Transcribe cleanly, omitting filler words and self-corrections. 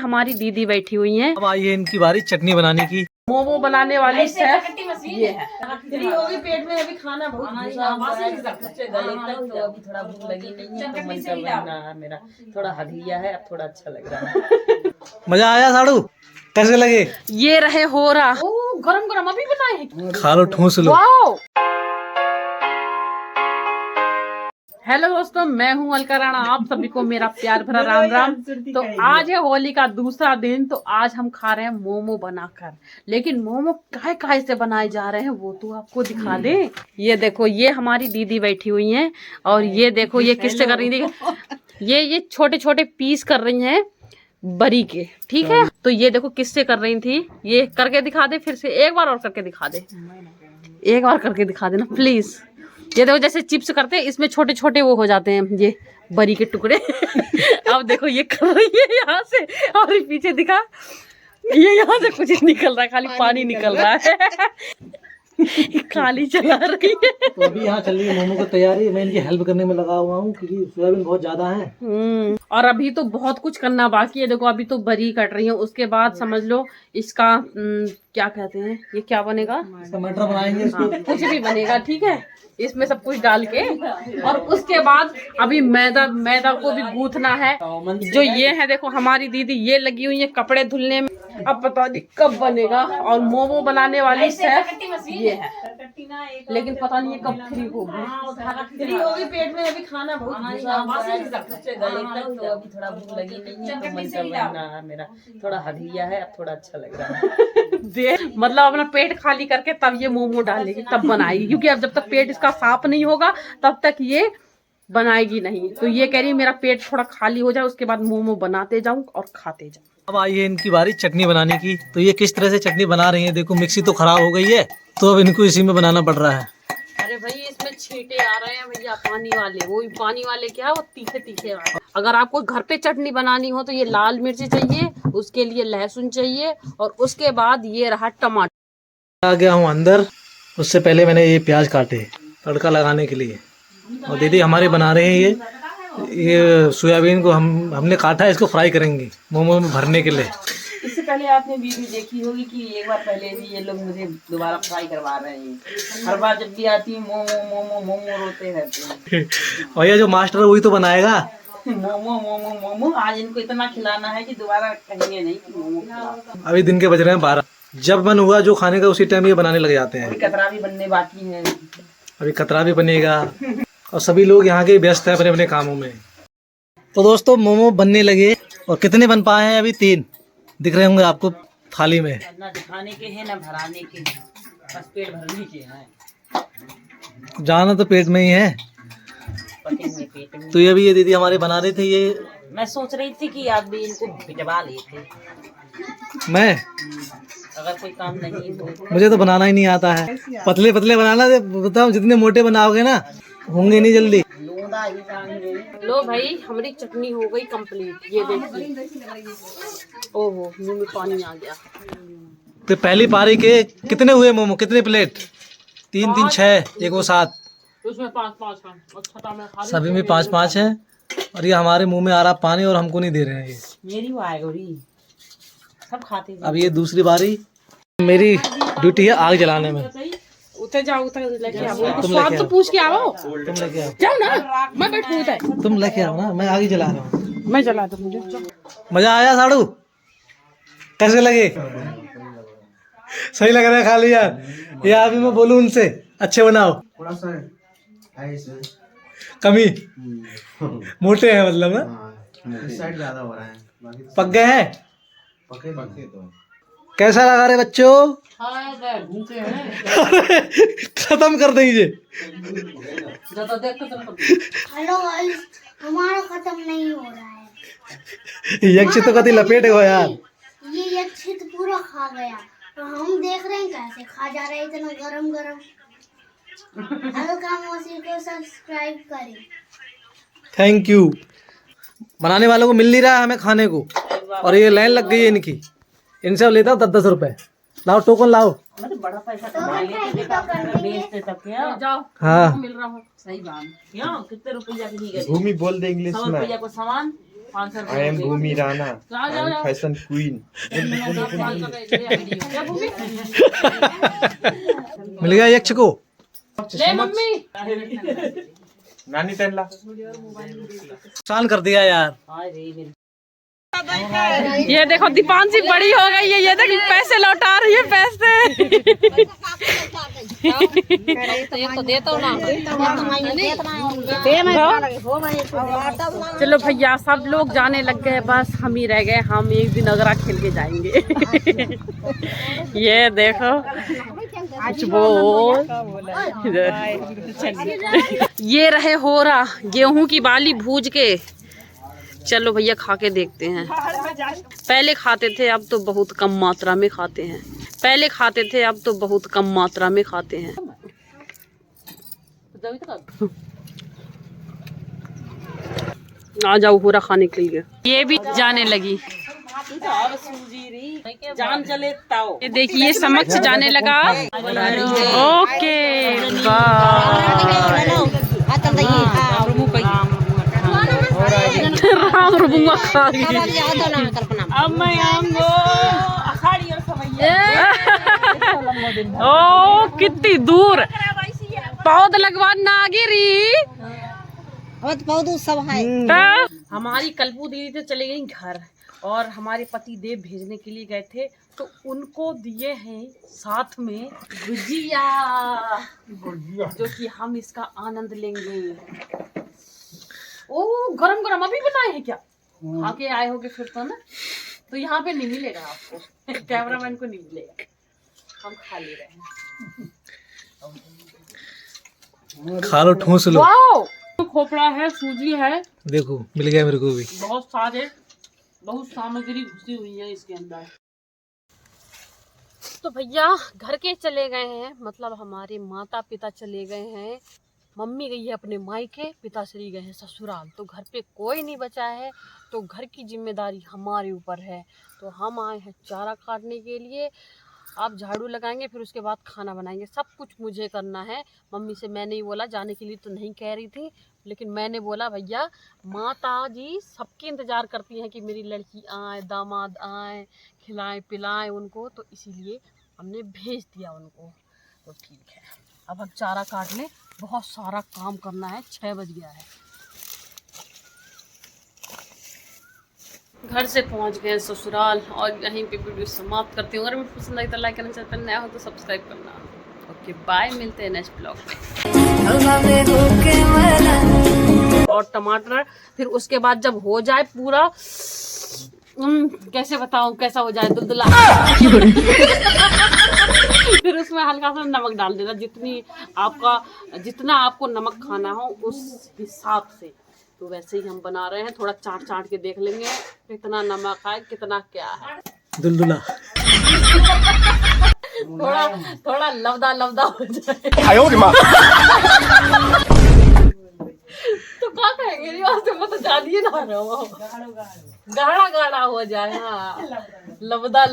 हमारी दीदी बैठी हुई हैं। अब आई है इनकी बारी चटनी बनाने की। मोमो बनाने वाली शेफ ये है। होगी पेट में अभी खाना बहुत तो अभी थोड़ा भूख लगी नहीं है तो मन कर रहा है मेरा थोड़ा हदिया है, अब थोड़ा अच्छा लग रहा है। मजा आया साड़ू? कैसे लगे? ये रहे हो रहा। ओ गरम गरम अभी बनाए हैं। खा लो, ठूस लो। हेलो दोस्तों, मैं हूँ अलका राणा। आप सभी को मेरा प्यार भरा राम राम। तो आज है होली का दूसरा दिन। तो आज हम खा रहे हैं मोमो बनाकर। लेकिन मोमो काहे काहे से बनाए जा रहे हैं वो तो आपको दिखा दें। ये देखो, ये हमारी दीदी बैठी हुई हैं और ये देखो ये किससे कर रही थी। ये छोटे छोटे पीस कर रही हैं बरी के, ठीक है। तो ये देखो किससे कर रही थी, ये करके दिखा दे फिर से, एक बार और करके दिखा दे, एक बार करके दिखा देना प्लीज। ये देखो जैसे चिप्स करते हैं, इसमें छोटे छोटे वो हो जाते हैं ये बरी के टुकड़े। अब देखो ये कर रही है यहाँ से, और पीछे दिखा ये यहाँ से कुछ निकल रहा है, खाली पानी निकल रहा है। खाली चला रही है। तो अभी यहाँ चल रही है मोमो की तैयारी। मैं इनकी हेल्प करने में लगा हुआ हूँ क्योंकि सोयाबीन बहुत ज्यादा है। और अभी तो बहुत कुछ करना बाकी है। देखो अभी तो बरी कट रही है, उसके बाद समझ लो इसका क्या कहते हैं, ये क्या बनेगा, टमाटर बनाएंगे इसको। कुछ भी बनेगा, ठीक है, इसमें सब कुछ डाल के। और उसके बाद अभी मैदा को भी गूंथना है। जो ये है देखो हमारी दीदी ये लगी हुई है कपड़े धुलने में। अब पता नहीं कब बनेगा। और मोमो बनाने वाली शेफ ये है, लेकिन पता नहीं ये कब फ्री होगी। पेट में अभी खाना बहुत तो अभी थोड़ा भूख लगी नहीं है तो मन कर रहा है मेरा थोड़ा हदिया है, अब थोड़ा अच्छा लग रहा है। मतलब अपना पेट खाली करके तब ये मोमो डालेगी, तब बनाएगी। क्योंकि अब जब तक पेट इसका साफ नहीं होगा तब तक ये बनाएगी नहीं। तो ये कह रही है मेरा पेट थोड़ा खाली हो जाए, उसके बाद मोमो बनाते जाऊं और खाते जाऊं। अब आई है इनकी बारी चटनी बनाने की। तो ये किस तरह से चटनी बना रही है, देखो मिक्सी तो खराब हो गई है, तो अब इनको इसी में बनाना पड़ रहा है। अरे भाई इसमें छींटे आ रहे हैं भैया, पानी वाले। वो पानी वाले क्या, वो तीखे तीखे वाले। अगर आपको घर पे चटनी बनानी हो तो ये लाल मिर्ची चाहिए, उसके लिए लहसुन चाहिए, और उसके बाद ये रहा टमाटर। आ गया हूँ अंदर। उससे पहले मैंने ये प्याज काटे तड़का लगाने के लिए। और दीदी हमारे बना रहे हैं ये सोयाबीन को हमने काटा है, इसको फ्राई करेंगे मोमो में भरने के लिए। इससे पहले आपने वीडियो देखी होगी कि एक बार पहले भी ये लोग मुझे दोबारा फ्राई करवा रहे हैं। हर बार जब भी आती है मोमो मोमो मोमो रोते रहते हैं। और ये जो मास्टर है वही तो बनाएगा। मोमो मोमो मोमो आज इनको इतना खिलाना है कि दोबारा कहेंगे नहीं कि मोमो खिलाओ। अभी दिन के बज रहे हैं 12। जब मन हुआ जो खाने का उसी टाइम ये बनाने लग जाते हैं। कतरा भी बनने बाकी है, अभी कतरा भी बनेगा। और सभी लोग यहाँ के व्यस्त हैं अपने अपने कामों में। तो दोस्तों मोमो बनने लगे। और कितने बन पाए हैं? अभी 3 दिख रहे होंगे आपको थाली में। ना दिखाने के हैं ना भराने के हैं, बस पेट भरने के हैं। जाना तो पेट में ही है। पेट में। तो ये भी ये दीदी हमारे बना रहे थे। ये मैं सोच रही थी कि आप भी इनको भिजवा लेते। मैं अगर कोई काम नहीं हो। मुझे तो बनाना ही नहीं आता है। पतले पतले बनाना, बताओ जितने मोटे बनाओगे ना होंगे नहीं जल्दी। लो भाई हमारी चटनी हो गई कंप्लीट। ये देखिए, ओहो मुंह में पानी आ गया। तो पहली पारी के कितने हुए मोमो, कितने प्लेट? 3 3 6, एक वो 7, उसमें 5 है। सभी में 5 है। और ये हमारे मुंह में आ रहा पानी और हमको नहीं दे रहे हैं ये। मेरी वो आएगी, सब खाते हैं। अब ये दूसरी बारी। मेरी ड्यूटी है आग जलाने में। उतर जाओ, उतर लेके आओ। तुम स्वाद लेके तो आओ। पूछ के आओ। तुम लेके आओ। जाओ ना, मैं बैठू उधर। तुम लेके आओ ना, मैं आग ही जला रहा हूँ। मैं जला दूँ मुझे। मजा आया साड़ू? कैसे लगे? सही लग रहा है खा लिया। ये अभी मैं बोलूँ उनसे अच्छे बनाओ। थोड़ा सा है इसमें कमी मोटे हैं मतलब ना। इस साइड ज्यादा हो रहा है, बाकी पक गए हैं। पके तो कैसा लगा रे बच्चों? खत्म कर दीजिए। हेलो गाइस, हमारा खत्म नहीं हो रहा है। यक्ष तो कति लपेट गो यार। ये यक्ष तो पूरा खा गया और हम देख रहे हैं कैसे खा जा रहे हैं इतना गरम गरम। अलका मौसी को सब्सक्राइब करें। Thank you. बनाने वालों को मिल नहीं रहा है हमें खाने को, और ये लाइन लग गई है इनकी। इनसे लेता हूँ 10-10 रुपए। लाओ टोकन लाओ। मतलब बड़ा पैसा कमा लेते बेचते तब क्या। जाओ, हाँ मिल रहा हूँ। सही बात। क्यों कितने रुपया की भूमि बोल दे इंग्लिश 100 में। रुपया को सामान I am Bhumi Rana. I am fashion queen. मिल गया यक्ष को। ले मम्मी। नानी तेला नुकसान कर दिया यार। ये देखो दीपांशी बड़ी हो गई है, ये देखो पैसे लौटा रही है पैसे। चलो भैया सब लोग जाने लग गए, बस हम ही रह गए। हम एक दिन अगरा खेल के जाएंगे। ये देखो कुछ बोल। ये रहे हो रहा गेहूं की बाली भूज के। चलो भैया खा के देखते हैं। पहले खाते थे अब तो बहुत कम मात्रा में खाते हैं। पहले खाते थे अब तो बहुत कम मात्रा में खाते हैं। आ जाओ होरा खाने के लिए। ये भी जाने लगी। जान चले ताओ। ये देखिए समक्ष जाने लगा। Okay bye. राम रुबुआ खा गई। अब मैं आऊंगो अखाड़ी और समैया। ओ कितनी दूर पौध लगवा ना गिरी। हमारी कल्पू दीदी तो चली गई घर, और हमारे पति देव भेजने के लिए गए थे, तो उनको दिए हैं साथ में गुजिया, जो कि हम इसका आनंद लेंगे। ओ गरम गरम अभी बनाए हैं क्या? आके आए होगे फिर तो ना, तो यहाँ पे नहीं मिलेगा आपको। कैमरामैन को नहीं मिलेगा, हम खा ले रहे हैं। खा लो, ठूस लो। वाओ, खोपड़ा है, सूजी है, देखो मिल गया मेरे को भी। बहुत सामग्री घुसी हुई है इसके अंदर। तो भैया घर के चले गए हैं, मतलब हमारे माता पिता चले गए हैं। मम्मी गई है अपने मायके, पिताश्री गए हैं ससुराल। तो घर पे कोई नहीं बचा है, तो घर की जिम्मेदारी हमारे ऊपर है। तो हम आए हैं चारा काटने के लिए। आप झाड़ू लगाएंगे, फिर उसके बाद खाना बनाएंगे। सब कुछ मुझे करना है। मम्मी से मैंने ही बोला, जाने के लिए तो नहीं कह रही थी, लेकिन मैंने बोला भैया माता जी सबकी इंतज़ार करती हैं कि मेरी लड़की आए, दामाद आए, खिलाएं पिलाएं उनको, तो इसीलिए हमने भेज दिया उनको। तो ठीक है, अब हम चारा काट लें, बहुत सारा काम करना है। 6 बज गया है। घर से पहुंच गए ससुराल, और यहीं पे वीडियो समाप्त करती हूँ। अगर वीडियो पसंद आई तो लाइक करना, चाहते नया हो तो सब्सक्राइब करना। ओके बाय, मिलते हैं नेक्स्ट ब्लॉग में। और टमाटर फिर उसके बाद जब हो जाए पूरा, कैसे बताऊं कैसा हो जाए, दुलदुला। फिर उसमें हल्का सा नमक डाल देना, जितना आपको नमक खाना हो उस हिसाब से। तो वैसे ही हम बना रहे हैं, थोड़ा चाट के देख लेंगे कितना नमक है, कितना क्या है। दुलदुला थोड़ा लवदा हो जाए तो क्या कहेंगे, वो तो जानिए ना रहो, गाढ़ा हो जाए। हाँ लवदा